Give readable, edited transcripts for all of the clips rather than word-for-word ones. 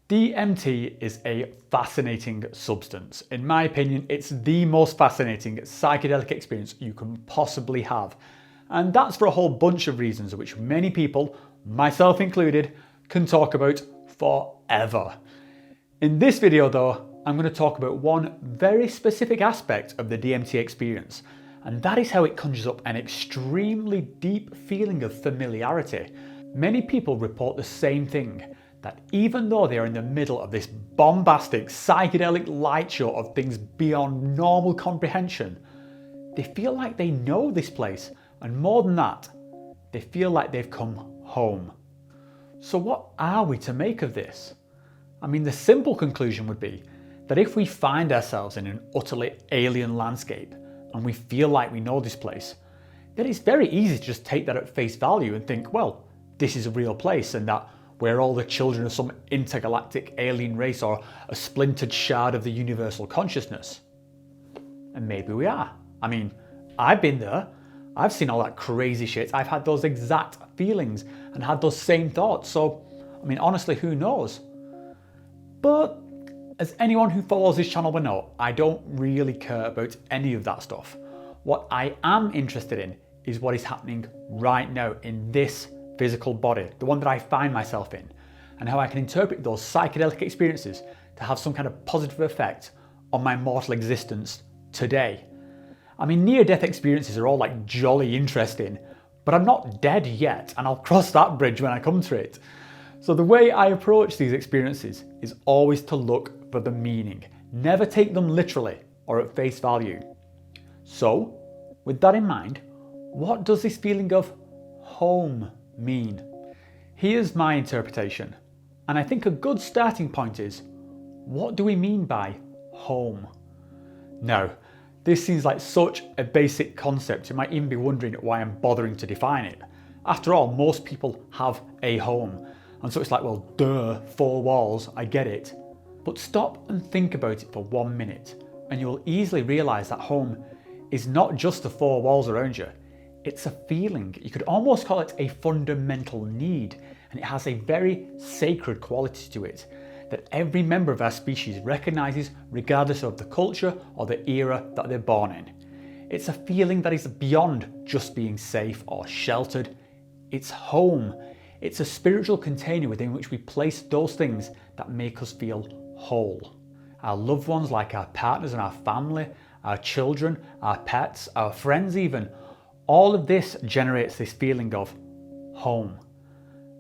DMT is a fascinating substance. In my opinion, it's the most fascinating psychedelic experience you can possibly have. And that's for a whole bunch of reasons, which many people, myself included, can talk about forever. In this video though, I'm going to talk about one very specific aspect of the DMT experience, and that is how it conjures up an extremely deep feeling of familiarity. Many people report the same thing, that even though they are in the middle of this bombastic psychedelic light show of things beyond normal comprehension, they feel like they know this place, and more than that, they feel like they've come home. So what are we to make of this? I mean, the simple conclusion would be that if we find ourselves in an utterly alien landscape and we feel like we know this place, then it's very easy to just take that at face value and think, well, this is a real place and that we're all the children of some intergalactic alien race or a splintered shard of the universal consciousness. And maybe we are. I mean, I've been there. I've seen all that crazy shit. I've had those exact feelings and had those same thoughts. So, I mean, honestly, who knows? But as anyone who follows this channel will know, I don't really care about any of that stuff. What I am interested in is what is happening right now in this physical body, the one that I find myself in, and how I can interpret those psychedelic experiences to have some kind of positive effect on my mortal existence today. I mean, near-death experiences are all like jolly interesting, but I'm not dead yet, and I'll cross that bridge when I come to it. So the way I approach these experiences is always to look for the meaning, never take them literally or at face value. So, with that in mind, what does this feeling of home mean? Here's my interpretation, and I think a good starting point is, what do we mean by home? Now, this seems like such a basic concept, you might even be wondering why I'm bothering to define it. After all, most people have a home, and so it's like, well, duh, four walls, I get it. But stop and think about it for 1 minute, and you'll easily realise that home is not just the four walls around you. It's a feeling. You could almost call it a fundamental need, and it has a very sacred quality to it that every member of our species recognises regardless of the culture or the era that they're born in. It's a feeling that is beyond just being safe or sheltered. It's home. It's a spiritual container within which we place those things that make us feel whole. Our loved ones, like our partners and our family, our children, our pets, our friends even, all of this generates this feeling of home.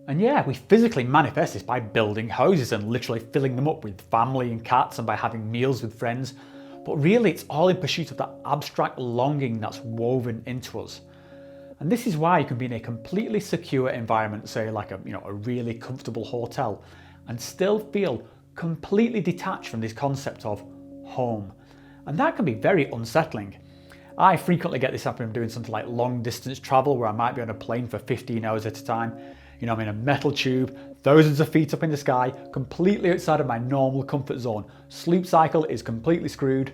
And yeah, we physically manifest this by building houses and literally filling them up with family and cats and by having meals with friends. But really, it's all in pursuit of that abstract longing that's woven into us. And this is why you can be in a completely secure environment, say like a really comfortable hotel, and still feel completely detached from this concept of home. And that can be very unsettling. I frequently get this happen when I'm doing something like long distance travel where I might be on a plane for 15 hours at a time. I'm in a metal tube, thousands of feet up in the sky, completely outside of my normal comfort zone. Sleep cycle is completely screwed.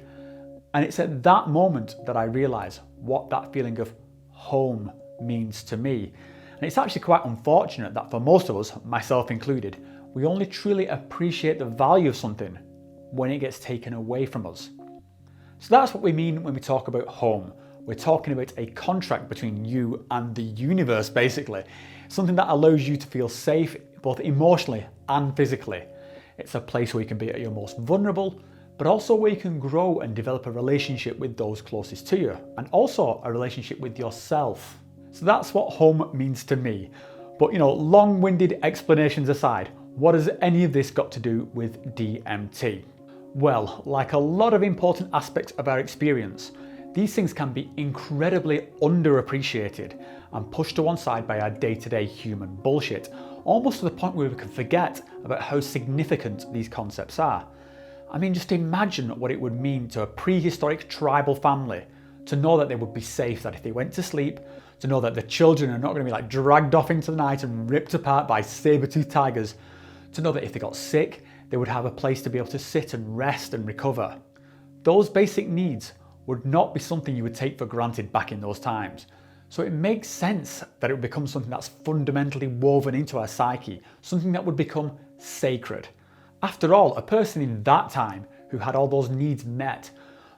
And it's at that moment that I realise what that feeling of home means to me. And it's actually quite unfortunate that for most of us, myself included, we only truly appreciate the value of something when it gets taken away from us. So that's what we mean when we talk about home. We're talking about a contract between you and the universe, basically. Something that allows you to feel safe, both emotionally and physically. It's a place where you can be at your most vulnerable, but also where you can grow and develop a relationship with those closest to you, and also a relationship with yourself. So that's what home means to me. But long-winded explanations aside, what has any of this got to do with DMT? Well, like a lot of important aspects of our experience, these things can be incredibly underappreciated and pushed to one side by our day-to-day human bullshit, almost to the point where we can forget about how significant these concepts are. I mean, just imagine what it would mean to a prehistoric tribal family to know that they would be safe, that if they went to sleep, to know that the children are not going to be dragged off into the night and ripped apart by saber-toothed tigers, to know that if they got sick, they would have a place to be able to sit and rest and recover. Those basic needs would not be something you would take for granted back in those times. So it makes sense that it would become something that's fundamentally woven into our psyche, something that would become sacred. After all, a person in that time who had all those needs met,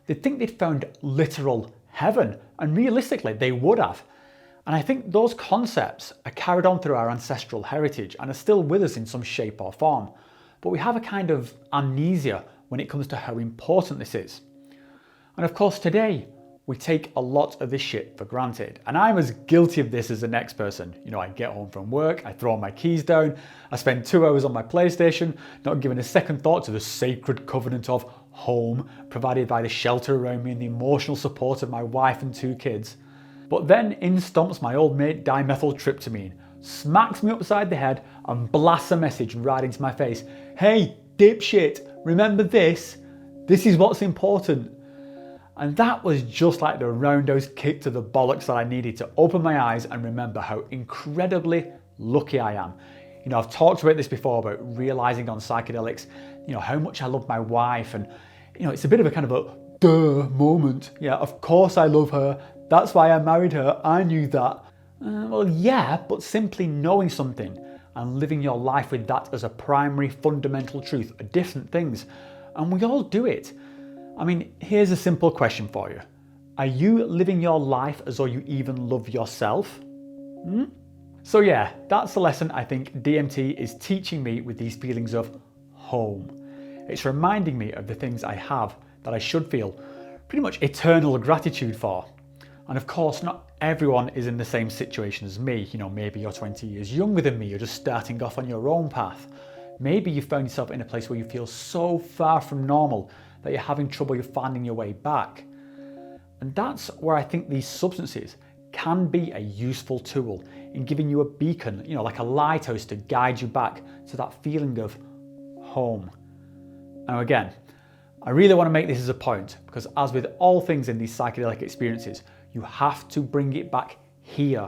they'd think they'd found literal heaven, and realistically they would have. And I think those concepts are carried on through our ancestral heritage and are still with us in some shape or form. But we have a kind of amnesia when it comes to how important this is. And of course today, we take a lot of this shit for granted. And I'm as guilty of this as the next person. You know, I get home from work, I throw my keys down, I spend 2 hours on my PlayStation, not giving a second thought to the sacred covenant of home provided by the shelter around me and the emotional support of my wife and 2 kids. But then in stomps my old mate dimethyltryptamine, smacks me upside the head and blasts a message right into my face. Hey, dipshit, remember this? This is what's important. And that was just like the roundhouse kick to the bollocks that I needed to open my eyes and remember how incredibly lucky I am. You know, I've talked about this before, about realizing on psychedelics, you know, how much I love my wife, and, you know, it's a bit of a kind of a duh moment. Yeah, of course I love her. That's why I married her. I knew that. Well, yeah, but simply knowing something and living your life with that as a primary fundamental truth are different things. And we all do it. I mean, here's a simple question for you. Are you living your life as though you even love yourself? So yeah, that's the lesson I think DMT is teaching me with these feelings of home. It's reminding me of the things I have that I should feel pretty much eternal gratitude for. And of course, not everyone is in the same situation as me. You know, maybe you're 20 years younger than me, you're just starting off on your own path. Maybe you found yourself in a place where you feel so far from normal that you're having trouble finding your way back. And that's where I think these substances can be a useful tool in giving you a beacon, you know, like a lighthouse to guide you back to that feeling of home. Now again, I really want to make this as a point, because as with all things in these psychedelic experiences, you have to bring it back here,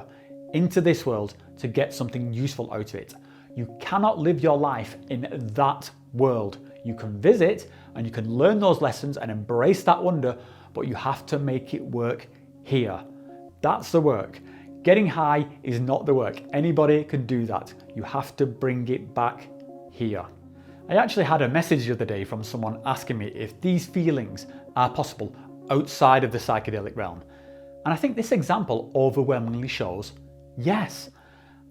into this world, to get something useful out of it. You cannot live your life in that world. You can visit and you can learn those lessons and embrace that wonder, but you have to make it work here. That's the work. Getting high is not the work. Anybody can do that. You have to bring it back here. I actually had a message the other day from someone asking me if these feelings are possible outside of the psychedelic realm. And I think this example overwhelmingly shows yes.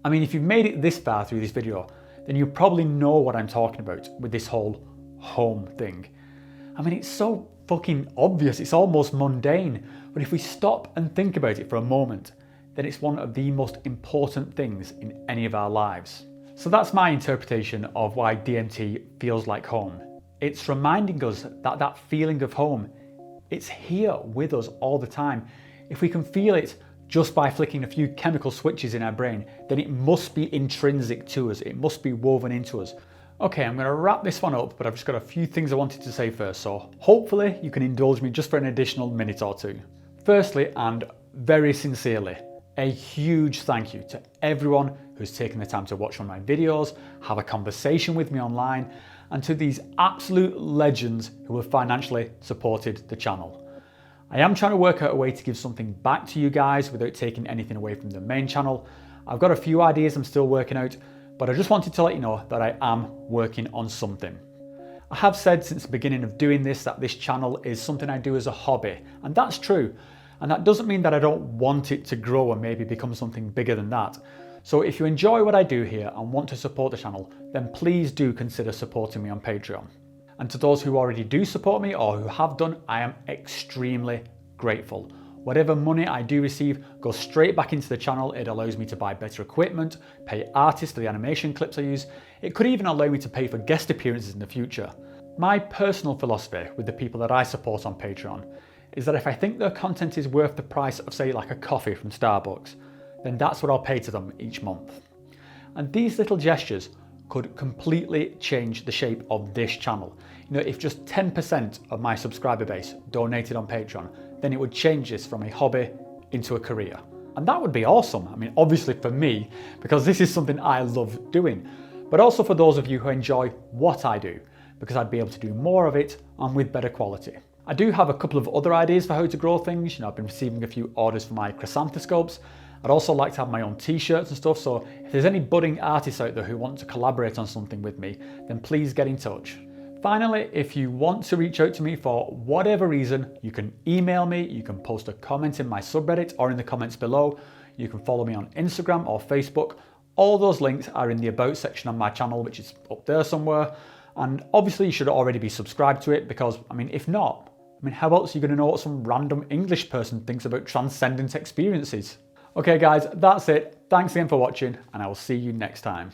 I mean, if you've made it this far through this video, then you probably know what I'm talking about with this whole home thing. I mean, it's so fucking obvious, it's almost mundane, but if we stop and think about it for a moment, then it's one of the most important things in any of our lives. So that's my interpretation of why DMT feels like home. It's reminding us that that feeling of home, it's here with us all the time. If we can feel it just by flicking a few chemical switches in our brain, then it must be intrinsic to us. It must be woven into us. Okay, I'm going to wrap this one up, but I've just got a few things I wanted to say first, so hopefully you can indulge me just for an additional minute or two. Firstly, and very sincerely, a huge thank you to everyone who's taken the time to watch one of my videos, have a conversation with me online, and to these absolute legends who have financially supported the channel. I am trying to work out a way to give something back to you guys without taking anything away from the main channel. I've got a few ideas I'm still working out, but I just wanted to let you know that I am working on something. I have said since the beginning of doing this that this channel is something I do as a hobby, and that's true. And that doesn't mean that I don't want it to grow and maybe become something bigger than that. So if you enjoy what I do here and want to support the channel, then please do consider supporting me on Patreon. And to those who already do support me or who have done, I am extremely grateful. Whatever money I do receive goes straight back into the channel. It allows me to buy better equipment, pay artists for the animation clips I use. It could even allow me to pay for guest appearances in the future. My personal philosophy with the people that I support on Patreon is that if I think their content is worth the price of, say, like a coffee from Starbucks, then that's what I'll pay to them each month. And these little gestures could completely change the shape of this channel. You know, if just 10% of my subscriber base donated on Patreon, then it would change this from a hobby into a career. And that would be awesome. I mean, obviously for me, because this is something I love doing, but also for those of you who enjoy what I do, because I'd be able to do more of it and with better quality. I do have a couple of other ideas for how to grow things. You know, I've been receiving a few orders for my chrysanthoscopes, I'd also like to have my own t-shirts and stuff, so if there's any budding artists out there who want to collaborate on something with me, then please get in touch. Finally, if you want to reach out to me for whatever reason, you can email me, you can post a comment in my subreddit or in the comments below, you can follow me on Instagram or Facebook. All those links are in the About section on my channel, which is up there somewhere. And obviously you should already be subscribed to it because, if not, how else are you going to know what some random English person thinks about transcendent experiences? Okay guys, that's it. Thanks again for watching, and I will see you next time.